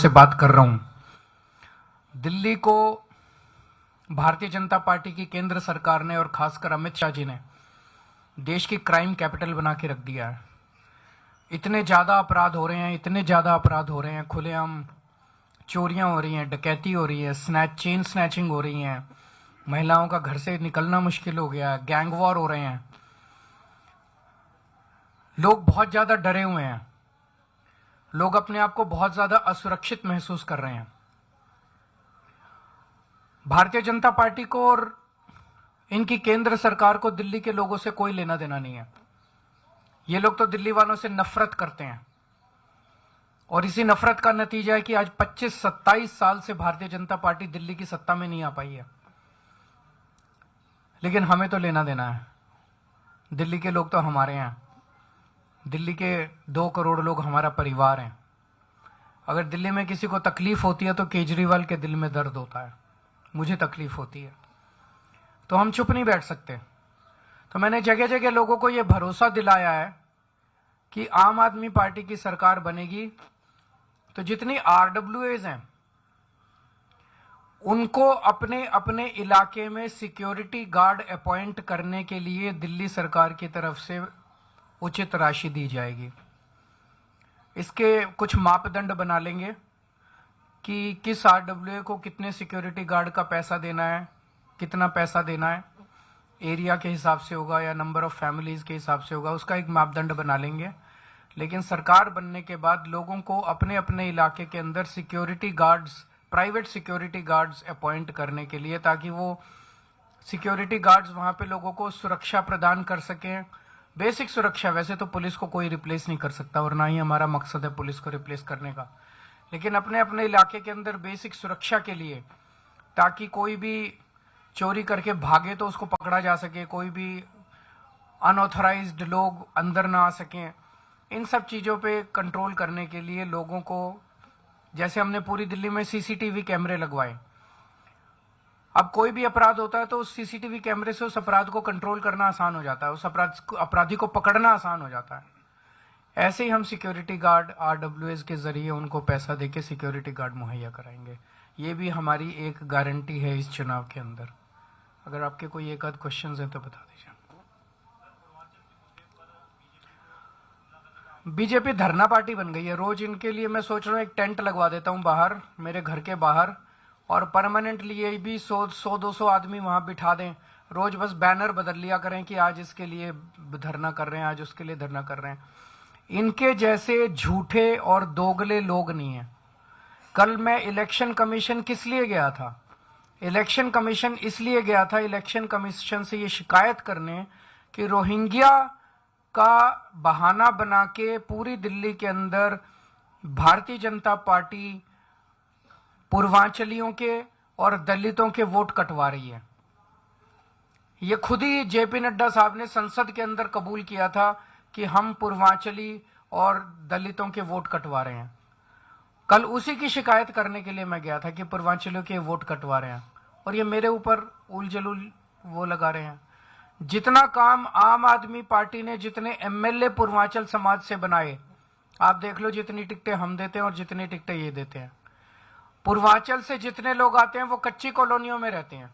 से बात कर रहा हूं। दिल्ली को भारतीय जनता पार्टी की केंद्र सरकार ने और खासकर अमित शाह जी ने देश की क्राइम कैपिटल बना के रख दिया है। इतने ज्यादा अपराध हो रहे हैं, इतने ज्यादा अपराध हो रहे हैं, खुलेआम चोरियां हो रही हैं, डकैती हो रही है, चेन स्नैचिंग हो रही है, महिलाओं का घर से निकलना मुश्किल हो गया है, गैंग वॉर हो रहे हैं। लोग बहुत ज्यादा डरे हुए हैं, लोग अपने आप को बहुत ज्यादा असुरक्षित महसूस कर रहे हैं। भारतीय जनता पार्टी को और इनकी केंद्र सरकार को दिल्ली के लोगों से कोई लेना देना नहीं है। ये लोग तो दिल्ली वालों से नफरत करते हैं और इसी नफरत का नतीजा है कि आज 25-27 साल से भारतीय जनता पार्टी दिल्ली की सत्ता में नहीं आ पाई है। लेकिन हमें तो लेना देना है। दिल्ली के लोग तो हमारे हैं। दिल्ली के 2 करोड़ लोग हमारा परिवार हैं। अगर दिल्ली में किसी को तकलीफ होती है तो केजरीवाल के दिल में दर्द होता है, मुझे तकलीफ होती है, तो हम चुप नहीं बैठ सकते। तो मैंने जगह जगह लोगों को यह भरोसा दिलाया है कि आम आदमी पार्टी की सरकार बनेगी तो जितनी आरडब्ल्यूएज हैं उनको अपने अपने इलाके में सिक्योरिटी गार्ड अपॉइंट करने के लिए दिल्ली सरकार की तरफ से उचित राशि दी जाएगी। इसके कुछ मापदंड बना लेंगे कि किस आरडब्ल्यूए को कितने सिक्योरिटी गार्ड का पैसा देना है, कितना पैसा देना है, एरिया के हिसाब से होगा या नंबर ऑफ फैमिलीज के हिसाब से होगा, उसका एक मापदंड बना लेंगे। लेकिन सरकार बनने के बाद लोगों को अपने अपने इलाके के अंदर security guards, private security guards appoint करने के लिए, ताकि वो सिक्योरिटी गार्ड्स वहां पे लोगों को सुरक्षा प्रदान कर सकें। बेसिक सुरक्षा, वैसे तो पुलिस को कोई रिप्लेस नहीं कर सकता और ना ही हमारा मकसद है पुलिस को रिप्लेस करने का, लेकिन अपने अपने इलाके के अंदर बेसिक सुरक्षा के लिए, ताकि कोई भी चोरी करके भागे तो उसको पकड़ा जा सके, कोई भी अनऑथराइज्ड लोग अंदर ना आ सकें। इन सब चीजों पे कंट्रोल करने के लिए लोगों को, जैसे हमने पूरी दिल्ली में सीसीटीवी कैमरे लगवाए, अब कोई भी अपराध होता है तो उस सीसीटीवी कैमरे से उस अपराध को कंट्रोल करना आसान हो जाता है, उस अपराधी को पकड़ना आसान हो जाता है। ऐसे ही हम सिक्योरिटी गार्ड आरडब्ल्यूएस के जरिए उनको पैसा देके सिक्योरिटी गार्ड मुहैया कराएंगे। ये भी हमारी एक गारंटी है इस चुनाव के अंदर। अगर आपके कोई एक आध क्वेश्चन है तो बता दीजिए। बीजेपी धरना पार्टी बन गई है। रोज इनके लिए मैं सोच रहा हूँ एक टेंट लगवा देता हूँ बाहर, मेरे घर के बाहर, और परमानेंटली ये भी 100-200 आदमी वहां बिठा दें। रोज बस बैनर बदल लिया करें कि आज इसके लिए धरना कर रहे हैं, आज उसके लिए धरना कर रहे हैं। इनके जैसे झूठे और दोगले लोग नहीं है। कल मैं इलेक्शन कमीशन किस लिए गया था? इलेक्शन कमीशन इसलिए गया था, इलेक्शन कमीशन से ये शिकायत करने कि रोहिंग्या का बहाना बना के पूरी दिल्ली के अंदर भारतीय जनता पार्टी पूर्वांचलियों के और दलितों के वोट कटवा रही है। ये खुद ही जेपी नड्डा साहब ने संसद के अंदर कबूल किया था कि हम पूर्वांचली और दलितों के वोट कटवा रहे हैं। कल उसी की शिकायत करने के लिए मैं गया था कि पूर्वांचलियों के वोट कटवा रहे हैं, और ये मेरे ऊपर उलझुल वो लगा रहे हैं। जितना काम आम आदमी पार्टी ने, जितने एमएलए पूर्वांचल समाज से बनाए, आप देख लो जितनी टिकटें हम देते हैं और जितनी टिकटें ये देते हैं। पूर्वांचल से जितने लोग आते हैं वो कच्ची कॉलोनियों में रहते हैं।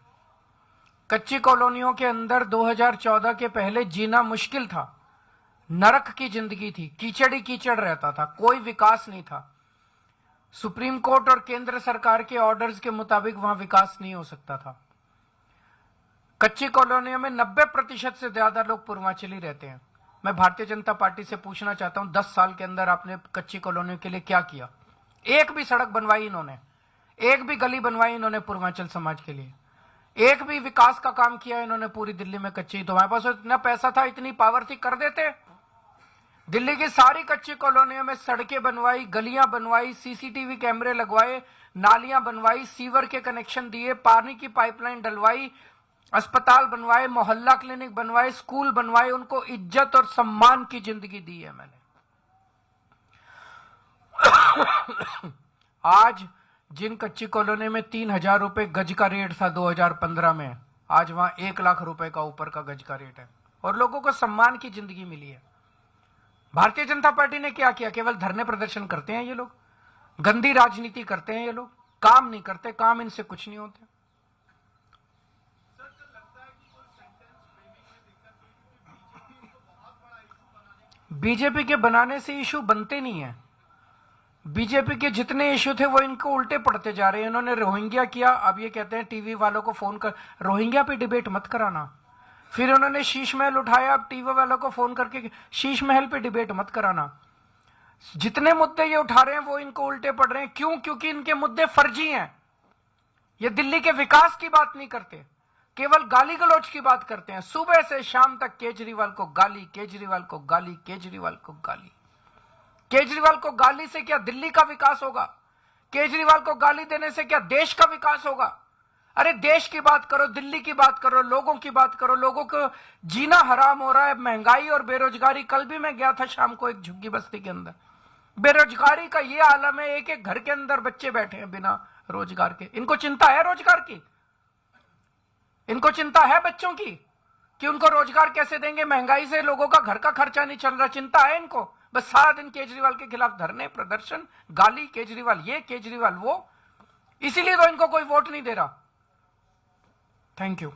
कच्ची कॉलोनियों के अंदर 2014 के पहले जीना मुश्किल था, नरक की जिंदगी थी, कीचड़ ही कीचड़ रहता था, कोई विकास नहीं था। सुप्रीम कोर्ट और केंद्र सरकार के ऑर्डर्स के मुताबिक वहां विकास नहीं हो सकता था। कच्ची कॉलोनियों में 90% से ज्यादा लोग पूर्वांचली रहते हैं। मैं भारतीय जनता पार्टी से पूछना चाहता हूं, 10 साल के अंदर आपने कच्ची कॉलोनियों के लिए क्या किया? एक भी सड़क बनवाई इन्होंने? एक भी गली बनवाई इन्होंने पूर्वांचल समाज के लिए? एक भी विकास का काम किया इन्होंने पूरी दिल्ली में? कच्ची, तो हमारे पास इतना पैसा था, इतनी पावर थी, कर देते। दिल्ली की सारी कच्ची कॉलोनियों में सड़कें बनवाई, गलियां बनवाई, सीसीटीवी कैमरे लगवाए, नालियां बनवाई, सीवर के कनेक्शन दिए, पानी की पाइपलाइन डलवाई, अस्पताल बनवाए, मोहल्ला क्लिनिक बनवाए, स्कूल बनवाए, उनको इज्जत और सम्मान की जिंदगी दी है मैंने। आज जिन कच्ची कॉलोनी में 3,000 रुपए गज का रेट था 2015 में, आज वहां 1 लाख रुपए का ऊपर का गज का रेट है और लोगों को सम्मान की जिंदगी मिली है। भारतीय जनता पार्टी ने क्या किया? केवल धरने प्रदर्शन करते हैं ये लोग। गंदी राजनीति करते हैं ये लोग, काम नहीं करते, काम इनसे कुछ नहीं होते। बीजेपी के बनाने से इशू बनते नहीं है। बीजेपी के जितने इशू थे वो इनको उल्टे पड़ते जा रहे हैं। इन्होंने रोहिंग्या किया, अब ये कहते हैं टीवी वालों को फोन कर रोहिंग्या पे डिबेट मत कराना। फिर उन्होंने शीश महल उठाया, अब टीवी वालों को फोन करके शीश महल पे डिबेट मत कराना। जितने मुद्दे ये उठा रहे हैं वो इनको उल्टे पड़ रहे हैं। क्यों? क्योंकि इनके मुद्दे फर्जी हैं। ये दिल्ली के विकास की बात नहीं करते, केवल गाली गलौज की बात करते हैं। सुबह से शाम तक केजरीवाल को गाली, केजरीवाल को गाली, केजरीवाल को गाली। केजरीवाल को गाली से क्या दिल्ली का विकास होगा? केजरीवाल को गाली देने से क्या देश का विकास होगा? अरे देश की बात करो, दिल्ली की बात करो, लोगों की बात करो। लोगों को जीना हराम हो रहा है, महंगाई और बेरोजगारी। कल भी मैं गया था शाम को एक झुग्गी बस्ती के अंदर, बेरोजगारी का ये आलम है। एक एक घर के अंदर बच्चे बैठे हैं बिना रोजगार के। इनको चिंता है रोजगार की? इनको चिंता है बच्चों की कि उनको रोजगार कैसे देंगे? महंगाई से लोगों का घर का खर्चा नहीं चल रहा, चिंता है इनको? बस सारा दिन केजरीवाल के खिलाफ धरने, प्रदर्शन, गाली, केजरीवाल ये, केजरीवाल वो। इसीलिए तो इनको कोई वोट नहीं दे रहा। Thank you.